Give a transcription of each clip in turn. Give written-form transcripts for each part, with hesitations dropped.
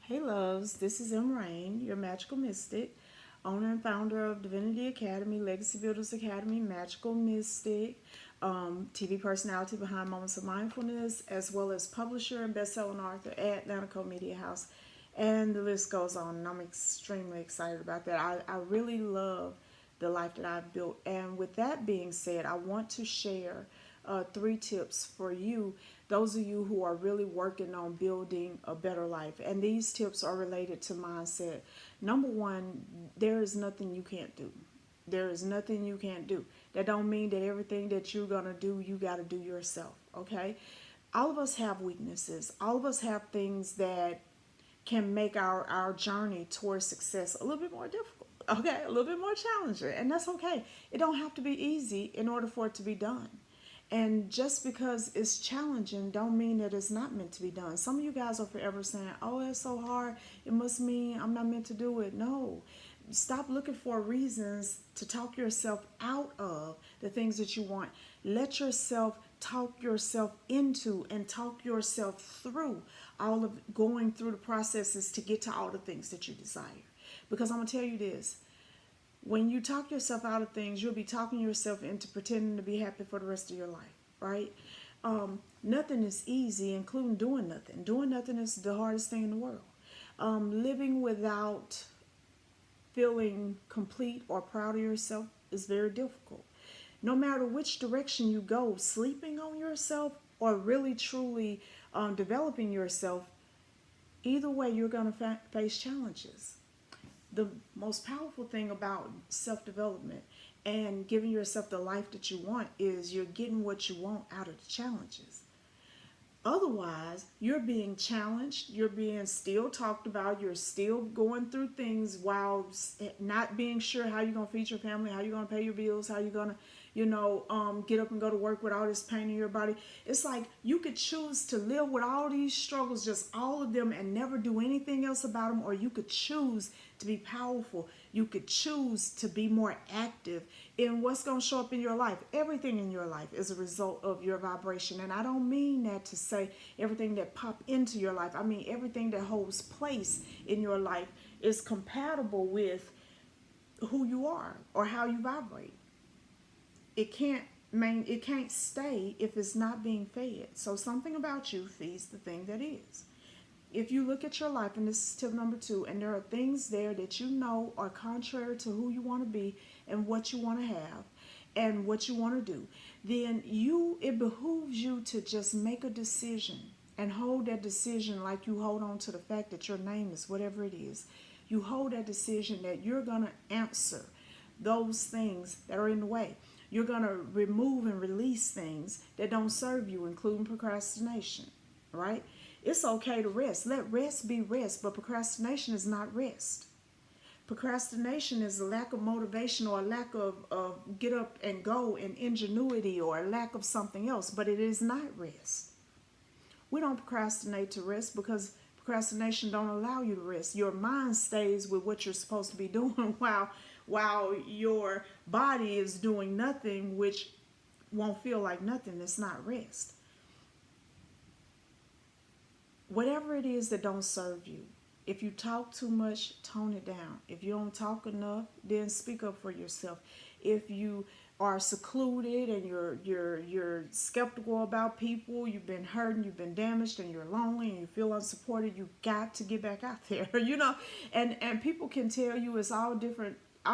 Hey loves, this is Emme Rain, your magical mystic, owner and founder of Divinity Academy, Legacy Builders Academy, magical mystic, TV personality behind Moments of Mindfulness, as well as publisher and best-selling author at Atlantico Media House, and the list goes on. And I'm extremely excited about that. I really love the life that I've built, and with that being said, I want to share three tips for you, those of you who are really working on building a better life. And these tips are related to mindset. Number one, there is nothing you can't do. There is nothing you can't do. That don't mean that everything that you're gonna do, you gotta do yourself. Okay? All of us have weaknesses. All of us have things that can make our journey towards success a little bit more difficult. Okay, a little bit more challenging, and that's okay. It don't have to be easy in order for it to be done. And just because it's challenging don't mean that it's not meant to be done. Some of you guys are forever saying, oh, it's so hard, it must mean I'm not meant to do it. No. Stop looking for reasons to talk yourself out of the things that you want. Let yourself talk yourself into and talk yourself through all of going through the processes to get to all the things that you desire. Because I'm going to tell you this, when you talk yourself out of things, you'll be talking yourself into pretending to be happy for the rest of your life, right? Nothing is easy, including doing nothing. Doing nothing is the hardest thing in the world. Living without feeling complete or proud of yourself is very difficult. No matter which direction you go, sleeping on yourself or really truly developing yourself, either way, you're going to face challenges. The most powerful thing about self-development and giving yourself the life that you want is you're getting what you want out of the challenges. Otherwise, you're being challenged, you're being still talked about, you're still going through things while not being sure how you're going to feed your family, how you're going to pay your bills, how you're going to, get up and go to work with all this pain in your body. It's like you could choose to live with all these struggles, just all of them, and never do anything else about them, or you could choose to be powerful. You could choose to be more active in what's going to show up in your life. Everything in your life is a result of your vibration. And I don't mean that to say everything that pop into your life. I mean everything that holds place in your life is compatible with who you are or how you vibrate. It can't stay if it's not being fed. So something about you feeds the thing that is. If you look at your life, and this is tip number two, and there are things there that you know are contrary to who you want to be and what you want to have and what you want to do, then it behooves you to just make a decision and hold that decision like you hold on to the fact that your name is whatever it is. You hold that decision that you're going to answer those things that are in the way. You're going to remove and release things that don't serve you, including procrastination, right? It's okay to rest. Let rest be rest, but procrastination is not rest. Procrastination is a lack of motivation or a lack of get up and go and ingenuity or a lack of something else, but it is not rest. We don't procrastinate to rest because procrastination don't allow you to rest. Your mind stays with what you're supposed to be doing while your body is doing nothing, which won't feel like nothing. It's not rest. Whatever it is that don't serve you, if you talk too much, tone it down. If you don't talk enough, then speak up for yourself. If you are secluded and you're skeptical about people, you've been hurt and you've been damaged and you're lonely and you feel unsupported, you got to get back out there. And people can tell you it's all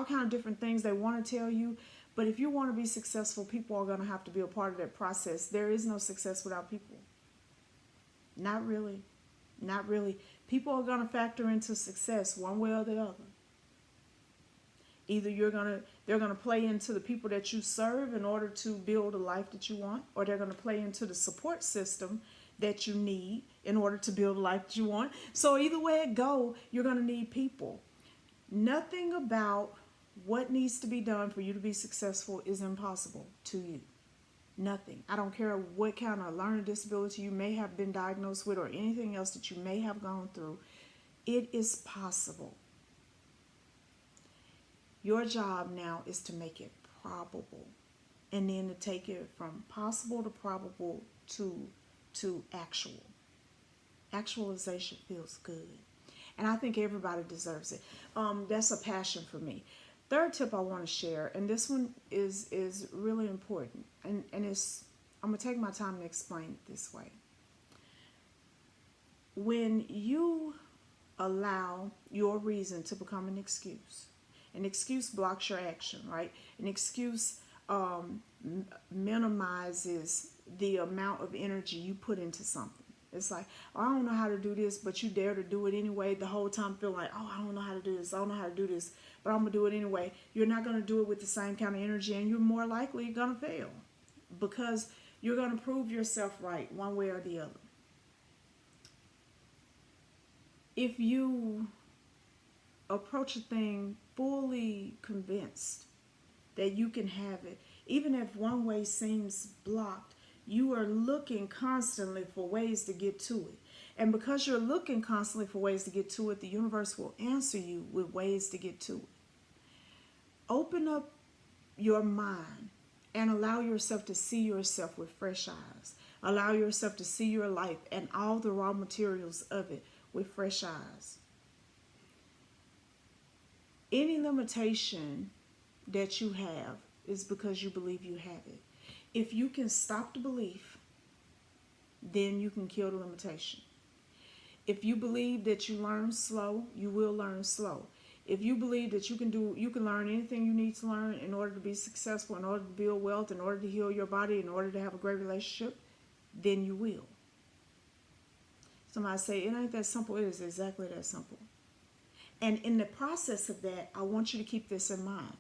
kind of different things they want to tell you. But if you want to be successful, people are going to have to be a part of that process. There is no success without people. Not really. Not really. People are going to factor into success one way or the other. Either they're going to play into the people that you serve in order to build a life that you want, or they're going to play into the support system that you need in order to build a life that you want. So either way it go, you're going to need people. Nothing about what needs to be done for you to be successful is impossible to you. Nothing. I don't care what kind of learning disability you may have been diagnosed with or anything else that you may have gone through. It is possible. Your job now is to make it probable, and then to take it from possible to probable to actual. Actualization feels good. And I think everybody deserves it. That's a passion for me. Third tip I want to share, and this one is really important, and it's I'm gonna take my time to explain it this way. When you allow your reason to become an excuse blocks your action, right? An excuse minimizes the amount of energy you put into something. It's like, oh, I don't know how to do this, but you dare to do it anyway. The whole time feel like, oh, I don't know how to do this. I don't know how to do this, but I'm going to do it anyway. You're not going to do it with the same kind of energy, and you're more likely going to fail because you're going to prove yourself right one way or the other. If you approach a thing fully convinced that you can have it, even if one way seems blocked, you are looking constantly for ways to get to it. And because you're looking constantly for ways to get to it, the universe will answer you with ways to get to it. Open up your mind and allow yourself to see yourself with fresh eyes. Allow yourself to see your life and all the raw materials of it with fresh eyes. Any limitation that you have is because you believe you have it. If you can stop the belief, then you can kill the limitation. If you believe that you learn slow, you will learn slow. If you believe that you can learn anything you need to learn in order to be successful, in order to build wealth, in order to heal your body, in order to have a great relationship, then you will. Somebody say, it ain't that simple. It is exactly that simple. And in the process of that, I want you to keep this in mind.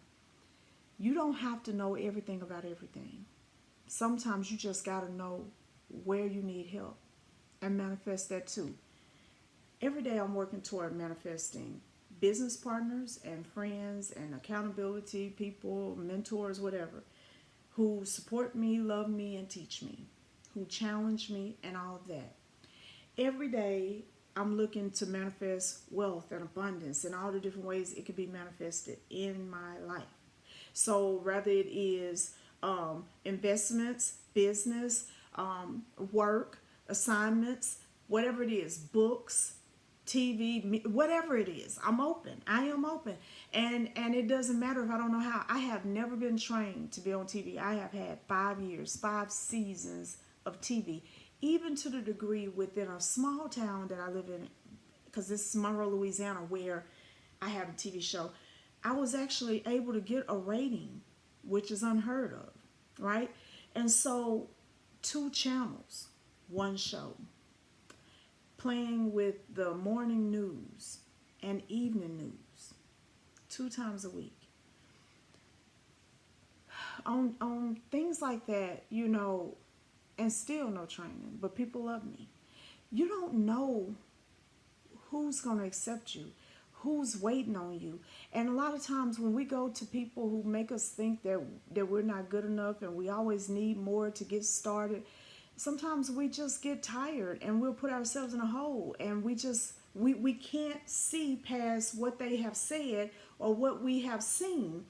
You don't have to know everything about everything. Sometimes you just got to know where you need help and manifest that too. Every day I'm working toward manifesting business partners and friends and accountability people, mentors, whatever, who support me, love me, and teach me, who challenge me, and all of that. Every day I'm looking to manifest wealth and abundance and all the different ways it could be manifested in my life. So whether it is investments, business, work, assignments, whatever it is, books, TV, whatever it is, I'm open. I am open. And it doesn't matter if I don't know how. I have never been trained to be on TV. I have had 5 years, 5 seasons of TV, even to the degree within a small town that I live in, because this is Monroe, Louisiana, where I have a TV show. I was actually able to get a rating, which is unheard of, right? And so 2 channels, 1 show, playing with the morning news and evening news 2 times a week. On things like that, and still no training, but people love me. You don't know who's going to accept you, who's waiting on you. And a lot of times when we go to people who make us think that we're not good enough and we always need more to get started, sometimes we just get tired and we'll put ourselves in a hole, and we can't see past what they have said or what we have seen.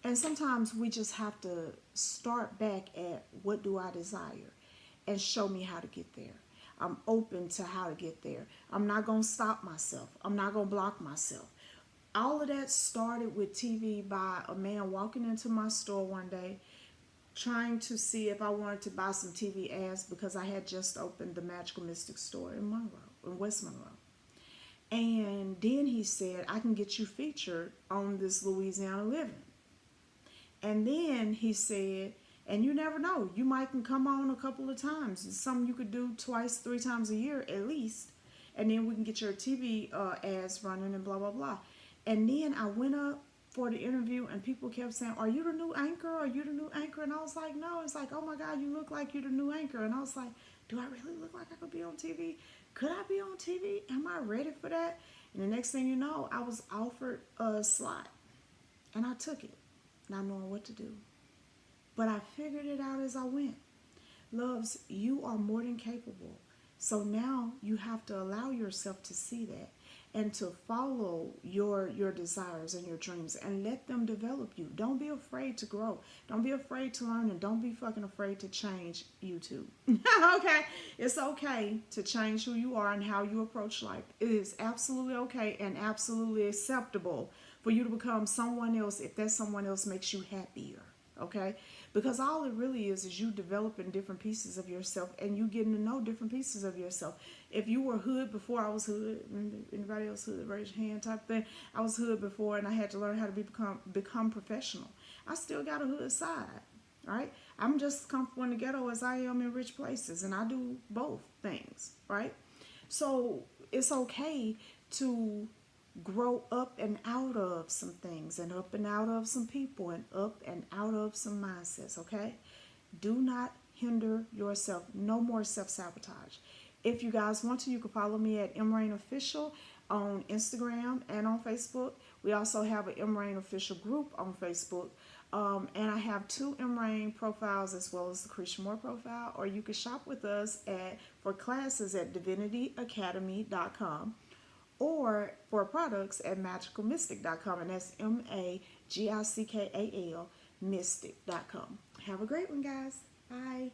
And sometimes we just have to start back at, what do I desire? And show me how to get there. I'm open to how to get there. I'm not going to stop myself. I'm not going to block myself. All of that started with TV by a man walking into my store one day trying to see if I wanted to buy some TV ads because I had just opened the Magical Mystic store in West Monroe. And then he said, I can get you featured on this Louisiana Living. And then he said, and you never know, you might can come on a couple of times. It's something you could do 2, 3 times a year at least. And then we can get your TV ads running and blah, blah, blah. And then I went up for the interview and people kept saying, are you the new anchor? Are you the new anchor? And I was like, no. It's like, oh my God, you look like you're the new anchor. And I was like, do I really look like I could be on TV? Could I be on TV? Am I ready for that? And the next thing you know, I was offered a slot. And I took it, not knowing what to do. But I figured it out as I went. Loves, you are more than capable. So now you have to allow yourself to see that. and to follow your desires and your dreams and let them develop you. Don't be afraid to grow. Don't be afraid to learn, and don't be fucking afraid to change YouTube. Okay? It's okay to change who you are and how you approach life. It is absolutely okay and absolutely acceptable for you to become someone else if that someone else makes you happier. Okay? Because all it really is you developing different pieces of yourself and you getting to know different pieces of yourself. If you were hood before I was hood, anybody else hood, raise your hand type thing. I was hood before and I had to learn how to become professional. I still got a hood side. Right? I'm just as comfortable in the ghetto as I am in rich places, and I do both things, right? So it's okay to grow up and out of some things, and up and out of some people, and up and out of some mindsets, okay? Do not hinder yourself. No more self-sabotage. If you guys want to, you can follow me at Emme Rain Official on Instagram and on Facebook. We also have an Emme Rain Official group on Facebook. And I have 2 Emme Rain profiles as well as the Christian Moore profile. Or you can shop with us for classes at divinityacademy.com or for products at magicalmystic.com. And that's MAGICKAL mystic.com. Have a great one, guys. Bye.